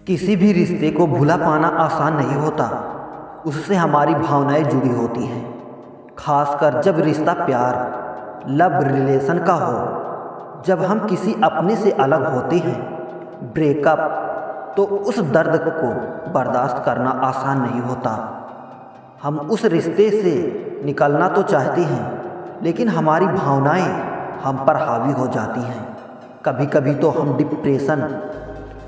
किसी भी रिश्ते को भुला पाना आसान नहीं होता। उससे हमारी भावनाएं जुड़ी होती हैं, खासकर जब रिश्ता प्यार लव रिलेशन का हो। जब हम किसी अपने से अलग होते हैं, ब्रेकअप, तो उस दर्द को बर्दाश्त करना आसान नहीं होता। हम उस रिश्ते से निकलना तो चाहते हैं, लेकिन हमारी भावनाएं हम पर हावी हो जाती हैं। कभी कभी तो हम डिप्रेशन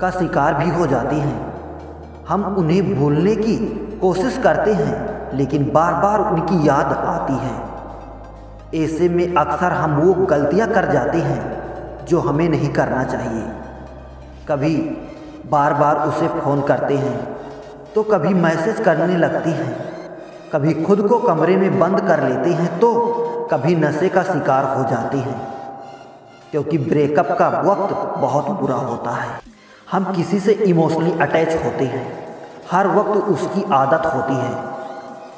का शिकार भी हो जाती हैं। हम उन्हें भूलने की कोशिश करते हैं, लेकिन बार बार उनकी याद आती है। ऐसे में अक्सर हम वो गलतियां कर जाते हैं जो हमें नहीं करना चाहिए। कभी बार बार उसे फ़ोन करते हैं, तो कभी मैसेज करने लगती हैं, कभी खुद को कमरे में बंद कर लेते हैं, तो कभी नशे का शिकार हो जाते हैं। क्योंकि ब्रेकअप का वक्त बहुत बुरा होता है। हम किसी से इमोशनली अटैच होते हैं, हर वक्त उसकी आदत होती है,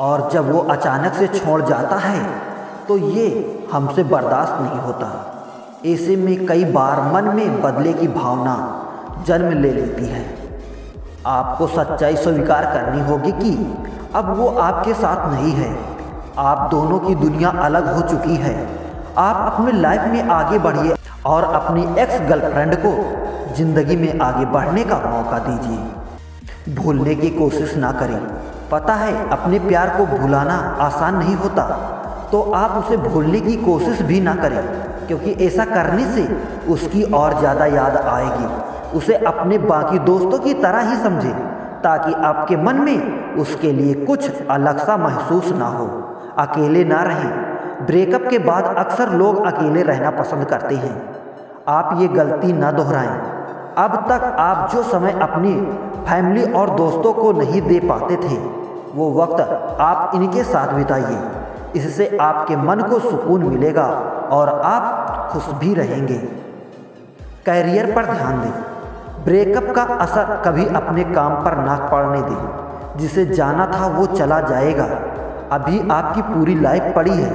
और जब वो अचानक से छोड़ जाता है तो ये हमसे बर्दाश्त नहीं होता। ऐसे में कई बार मन में बदले की भावना जन्म ले लेती है। आपको सच्चाई स्वीकार करनी होगी कि अब वो आपके साथ नहीं है। आप दोनों की दुनिया अलग हो चुकी है। आप अपने लाइफ में आगे बढ़िए और अपनी एक्स गर्लफ्रेंड को ज़िंदगी में आगे बढ़ने का मौका दीजिए। भूलने की कोशिश ना करें। पता है अपने प्यार को भुलाना आसान नहीं होता, तो आप उसे भूलने की कोशिश भी ना करें, क्योंकि ऐसा करने से उसकी और ज़्यादा याद आएगी। उसे अपने बाकी दोस्तों की तरह ही समझें, ताकि आपके मन में उसके लिए कुछ अलग सा महसूस ना हो। अकेले ना रहें। ब्रेकअप के बाद अक्सर लोग अकेले रहना पसंद करते हैं। आप ये गलती ना दोहराएं। अब तक आप जो समय अपनी फैमिली और दोस्तों को नहीं दे पाते थे, वो वक्त आप इनके साथ बिताइए। इससे आपके मन को सुकून मिलेगा और आप खुश भी रहेंगे। कैरियर पर ध्यान दें। ब्रेकअप का असर कभी अपने काम पर ना पड़ने दें। जिसे जाना था वो चला जाएगा। अभी आपकी पूरी लाइफ पड़ी है।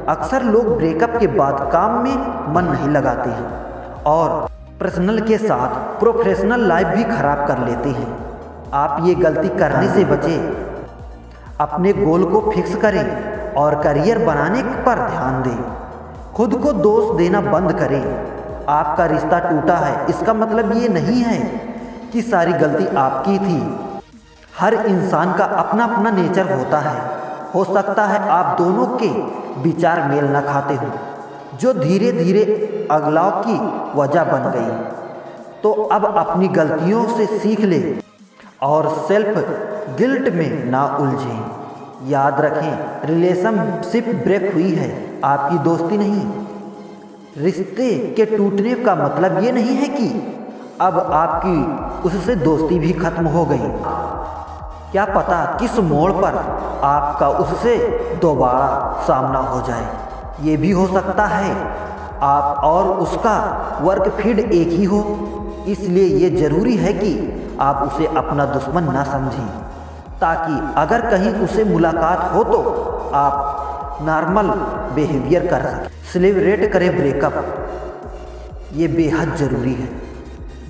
अक्सर लोग ब्रेकअप के बाद काम में मन नहीं लगाते हैं और पर्सनल के साथ प्रोफेशनल लाइफ भी खराब कर लेते हैं। आप ये गलती करने से बचें। अपने गोल को फिक्स करें और करियर बनाने पर ध्यान दें। खुद को दोष देना बंद करें। आपका रिश्ता टूटा है, इसका मतलब ये नहीं है कि सारी गलती आपकी थी। हर इंसान का अपना अपना नेचर होता है। हो सकता है आप दोनों के विचार मेल न खाते हो, जो धीरे धीरे अगलाव की वजह बन गई। तो अब अपनी गलतियों से सीख ले और सेल्फ गिल्ट में ना उलझें। याद रखें, रिलेशनशिप ब्रेक हुई है, आपकी दोस्ती नहीं। रिश्ते के टूटने का मतलब ये नहीं है कि अब आपकी उससे दोस्ती भी खत्म हो गई। क्या पता किस मोड़ पर आपका उससे दोबारा सामना हो जाए। ये भी हो सकता है आप और उसका वर्क फील्ड एक ही हो। इसलिए ये ज़रूरी है कि आप उसे अपना दुश्मन ना समझें, ताकि अगर कहीं उसे मुलाकात हो तो आप नॉर्मल बिहेवियर कर सकें। सेलिब्रेट करें ब्रेकअप, ये बेहद ज़रूरी है।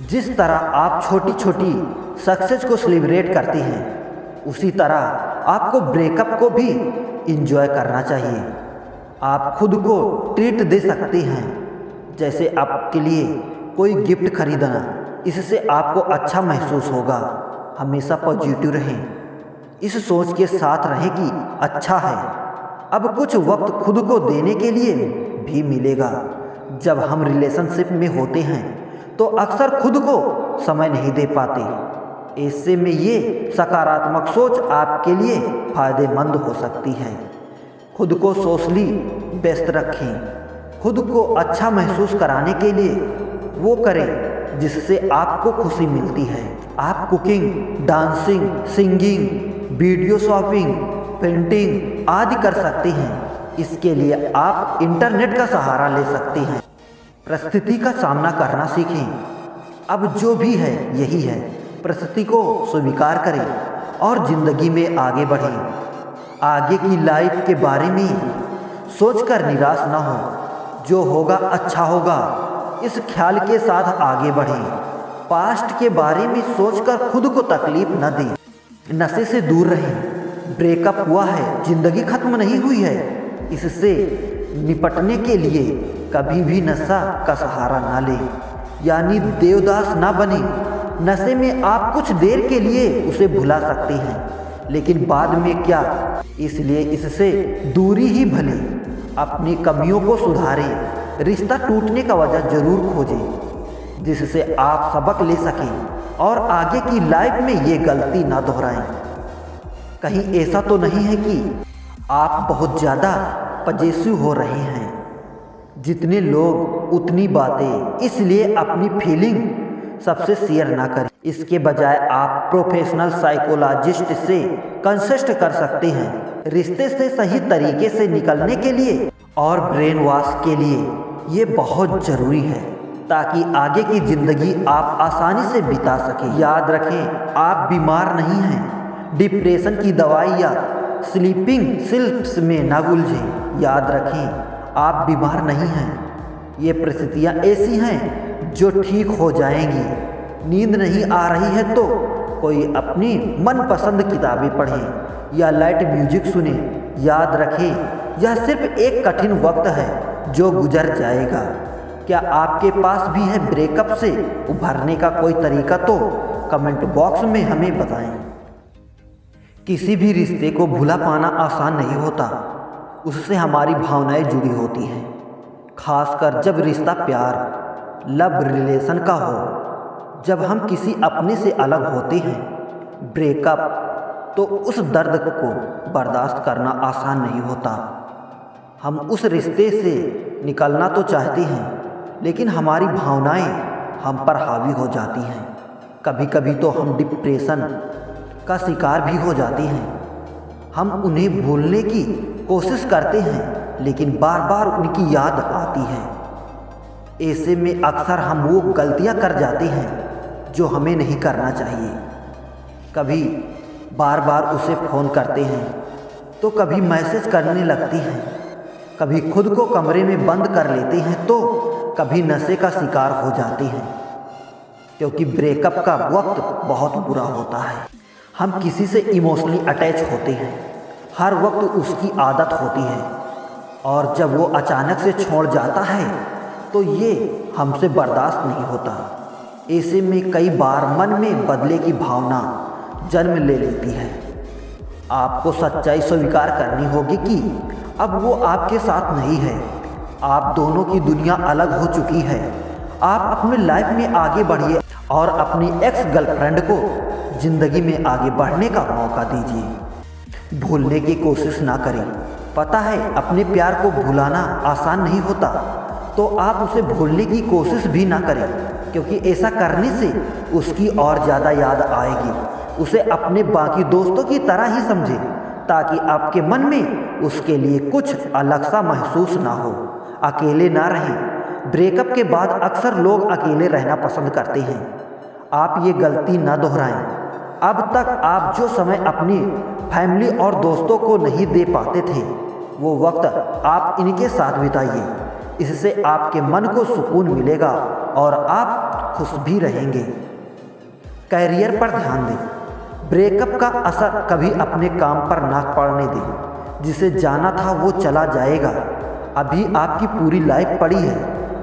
जिस तरह आप छोटी छोटी सक्सेस को सेलिब्रेट करते हैं, उसी तरह आपको ब्रेकअप को भी एंजॉय करना चाहिए। आप खुद को ट्रीट दे सकते हैं, जैसे आपके लिए कोई गिफ्ट खरीदना। इससे आपको अच्छा महसूस होगा। हमेशा पॉजिटिव रहें। इस सोच के साथ रहें कि अच्छा है, अब कुछ वक्त खुद को देने के लिए भी मिलेगा। जब हम रिलेशनशिप में होते हैं तो अक्सर खुद को समय नहीं दे पाते। ऐसे में ये सकारात्मक सोच आपके लिए फ़ायदेमंद हो सकती है। खुद को सोशली व्यस्त रखें। खुद को अच्छा महसूस कराने के लिए वो करें जिससे आपको खुशी मिलती है। आप cooking, dancing, singing, video shopping, painting आदि कर सकते हैं। इसके लिए आप इंटरनेट का सहारा ले सकते हैं। परिस्थिति का सामना करना सीखें। अब जो भी है यही है। परिस्थिति को स्वीकार करें और ज़िंदगी में आगे बढ़ें। आगे की लाइफ के बारे में सोचकर निराश ना हो। जो होगा अच्छा होगा, इस ख्याल के साथ आगे बढ़ें। पास्ट के बारे में सोचकर खुद को तकलीफ न दें। नशे से दूर रहें। ब्रेकअप हुआ है, ज़िंदगी खत्म नहीं हुई है। इससे निपटने के लिए कभी भी नशा का सहारा ना लें, यानी देवदास ना बने। नशे में आप कुछ देर के लिए उसे भुला सकते हैं, लेकिन बाद में क्या, इसलिए इससे दूरी ही भले। अपनी कमियों को सुधारें। रिश्ता टूटने का वजह ज़रूर खोजें, जिससे आप सबक ले सकें और आगे की लाइफ में ये गलती ना दोहराएं। कहीं ऐसा तो नहीं है कि आप बहुत ज़्यादा पजेसिव हो रहे हैं। जितने लोग उतनी बातें, इसलिए अपनी फीलिंग सबसे शेयर ना करें। इसके बजाय आप प्रोफेशनल साइकोलॉजिस्ट से कंसल्ट कर सकते हैं। रिश्ते से सही तरीके से निकलने के लिए और ब्रेन वॉश के लिए ये बहुत ज़रूरी है, ताकि आगे की ज़िंदगी आप आसानी से बिता सकें। याद रखें, आप बीमार नहीं हैं। डिप्रेशन की दवाई या स्लीपिंग सिल्स में ना उलझें। याद रखें, आप बीमार नहीं हैं। ये परिस्थितियाँ ऐसी हैं जो ठीक हो जाएंगी। नींद नहीं आ रही है तो कोई अपनी मनपसंद किताबें पढ़ें या लाइट म्यूजिक सुने। याद रखें, यह सिर्फ एक कठिन वक्त है जो गुजर जाएगा। क्या आपके पास भी है ब्रेकअप से उभरने का कोई तरीका? तो कमेंट बॉक्स में हमें बताएं। किसी भी रिश्ते को भुला पाना आसान नहीं होता। उससे हमारी भावनाएं जुड़ी होती हैं, खासकर जब रिश्ता प्यार, लव रिलेशन का हो। जब हम किसी अपने से अलग होते हैं, ब्रेकअप, तो उस दर्द को बर्दाश्त करना आसान नहीं होता। हम उस रिश्ते से निकलना तो चाहते हैं, लेकिन हमारी भावनाएं हम पर हावी हो जाती हैं। कभी कभी तो हम डिप्रेशन का शिकार भी हो जाते हैं। हम उन्हें भूलने की कोशिश करते हैं, लेकिन बार बार उनकी याद आती है। ऐसे में अक्सर हम वो गलतियां कर जाते हैं जो हमें नहीं करना चाहिए। कभी बार बार उसे फ़ोन करते हैं, तो कभी मैसेज करने लगती हैं, कभी खुद को कमरे में बंद कर लेते हैं, तो कभी नशे का शिकार हो जाते हैं। क्योंकि ब्रेकअप का वक्त बहुत बुरा होता है। हम किसी से इमोशनली अटैच होते हैं, हर वक्त उसकी आदत होती है, और जब वो अचानक से छोड़ जाता है तो ये हमसे बर्दाश्त नहीं होता। ऐसे में कई बार मन में बदले की भावना जन्म ले लेती है। आपको सच्चाई स्वीकार करनी होगी कि अब वो आपके साथ नहीं है। आप दोनों की दुनिया अलग हो चुकी है। आप अपनी लाइफ में आगे बढ़िए और अपनी एक्स गर्लफ्रेंड को ज़िंदगी में आगे बढ़ने का मौका दीजिए। भूलने की कोशिश ना करें। पता है, अपने प्यार को भुलाना आसान नहीं होता, तो आप उसे भूलने की कोशिश भी ना करें, क्योंकि ऐसा करने से उसकी और ज़्यादा याद आएगी। उसे अपने बाकी दोस्तों की तरह ही समझें, ताकि आपके मन में उसके लिए कुछ अलग सा महसूस ना हो। अकेले ना रहें। ब्रेकअप के बाद अक्सर लोग अकेले रहना पसंद करते हैं। आप ये गलती ना दोहराएं। अब तक आप जो समय अपनी फैमिली और दोस्तों को नहीं दे पाते थे, वो वक्त आप इनके साथ बिताइए। इससे आपके मन को सुकून मिलेगा और आप खुश भी रहेंगे। कैरियर पर ध्यान दें। ब्रेकअप का असर कभी अपने काम पर ना पड़ने दें। जिसे जाना था वो चला जाएगा। अभी आपकी पूरी लाइफ पड़ी है।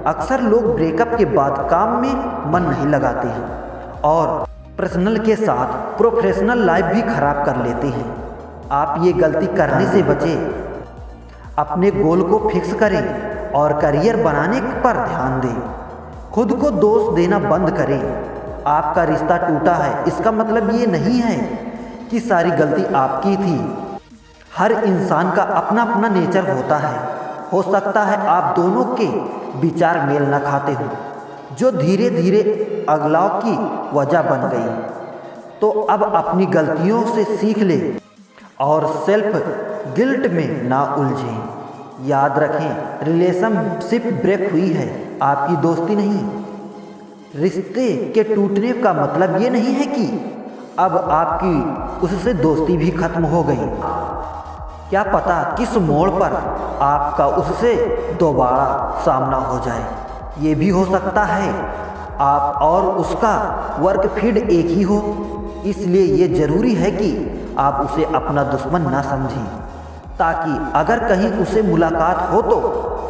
अक्सर लोग ब्रेकअप के बाद काम में मन नहीं लगाते हैं और पर्सनल के साथ प्रोफेशनल लाइफ भी खराब कर लेते हैं। आप ये गलती करने से बचें। अपने गोल को फिक्स करें और करियर बनाने पर ध्यान दें। खुद को दोष देना बंद करें। आपका रिश्ता टूटा है, इसका मतलब ये नहीं है कि सारी गलती आपकी थी। हर इंसान का अपना अपना नेचर होता है। हो सकता है आप दोनों के विचार मेल न खाते हो, जो धीरे धीरे अगलाव की वजह बन गई। तो अब अपनी गलतियों से सीख ले और सेल्फ गिल्ट में ना उलझें। याद रखें, रिलेशनशिप ब्रेक हुई है, आपकी दोस्ती नहीं। रिश्ते के टूटने का मतलब ये नहीं है कि अब आपकी उससे दोस्ती भी खत्म हो गई। क्या पता किस मोड़ पर आपका उससे दोबारा सामना हो जाए। ये भी हो सकता है आप और उसका वर्क फील्ड एक ही हो, इसलिए ये ज़रूरी है कि आप उसे अपना दुश्मन ना समझें, ताकि अगर कहीं उसे मुलाकात हो तो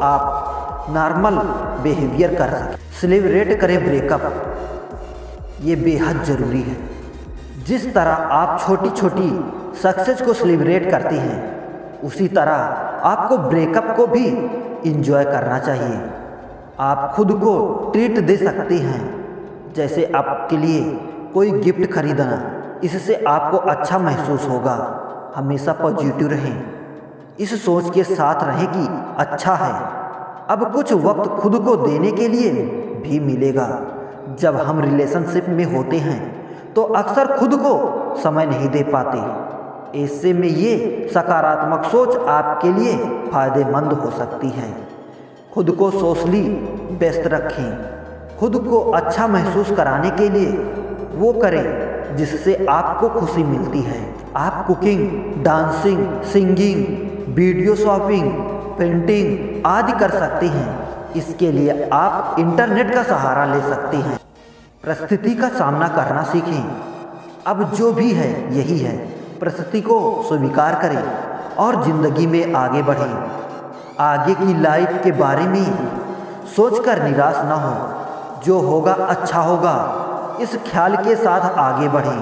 आप नॉर्मल बिहेवियर कर सकें। सेलिब्रेट करें ब्रेकअप, ये बेहद ज़रूरी है। जिस तरह आप छोटी छोटी सक्सेस को सेलिब्रेट करती हैं, उसी तरह आपको ब्रेकअप को भी इंजॉय करना चाहिए। आप खुद को ट्रीट दे सकती हैं, जैसे आपके लिए कोई गिफ्ट खरीदना, इससे आपको अच्छा महसूस होगा। हमेशा पॉजिटिव रहें, इस सोच के साथ रहें कि अच्छा है, अब कुछ वक्त खुद को देने के लिए भी मिलेगा। जब हम रिलेशनशिप में होते हैं तो अक्सर खुद को समय नहीं दे पाते। ऐसे में ये सकारात्मक सोच आपके लिए फ़ायदेमंद हो सकती है। खुद को सोशली व्यस्त रखें। खुद को अच्छा महसूस कराने के लिए वो करें जिससे आपको खुशी मिलती है। आप cooking, dancing, singing, video shopping, painting आदि कर सकते हैं। इसके लिए आप इंटरनेट का सहारा ले सकते हैं। परिस्थिति का सामना करना सीखें। अब जो भी है यही है, परिस्थिति को स्वीकार करें और ज़िंदगी में आगे बढ़ें। आगे की लाइफ के बारे में सोचकर निराश ना हो, जो होगा अच्छा होगा, इस ख्याल के साथ आगे बढ़ें।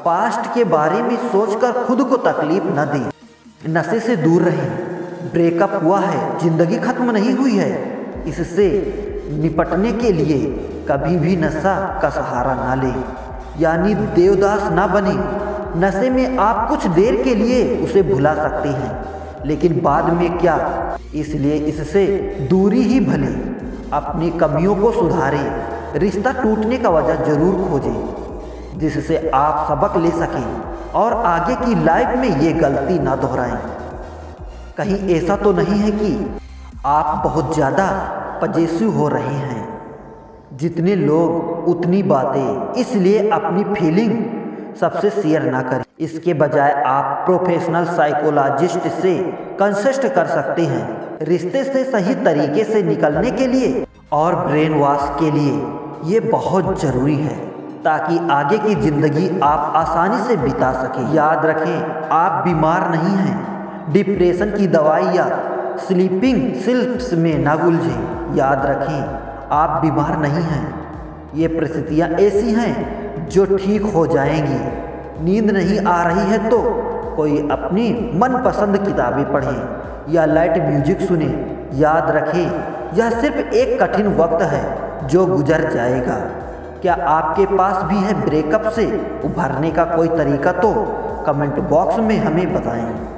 पास्ट के बारे में सोचकर खुद को तकलीफ न दें। नशे से दूर रहें। ब्रेकअप हुआ है, ज़िंदगी खत्म नहीं हुई है। इससे निपटने के लिए कभी भी नशा का सहारा ना लें, यानी देवदास ना बने। नशे में आप कुछ देर के लिए उसे भुला सकते हैं, लेकिन बाद में क्या, इसलिए इससे दूरी ही भले। अपनी कमियों को सुधारें। रिश्ता टूटने का वजह ज़रूर खोजें, जिससे आप सबक ले सकें और आगे की लाइफ में ये गलती ना दोहराएं। कहीं ऐसा तो नहीं है कि आप बहुत ज़्यादा पजेसिव हो रहे हैं। जितने लोग उतनी बातें, इसलिए अपनी फीलिंग सबसे शेयर ना करें। इसके बजाय आप प्रोफेशनल साइकोलॉजिस्ट से कंसल्ट कर सकते हैं। रिश्ते से सही तरीके से निकलने के लिए और ब्रेन वॉश के लिए ये बहुत ज़रूरी है, ताकि आगे की ज़िंदगी आप आसानी से बिता सकें। याद रखें, आप बीमार नहीं हैं। डिप्रेशन की दवाई या स्लीपिंग सिल्स में ना उलझें। याद रखें, आप बीमार नहीं हैं। ये परिस्थितियाँ ऐसी हैं जो ठीक हो जाएंगी। नींद नहीं आ रही है तो कोई अपनी मनपसंद किताबें पढ़ें या लाइट म्यूजिक सुने। याद रखें, यह सिर्फ एक कठिन वक्त है जो गुजर जाएगा। क्या आपके पास भी है ब्रेकअप से उभरने का कोई तरीका? तो कमेंट बॉक्स में हमें बताएं।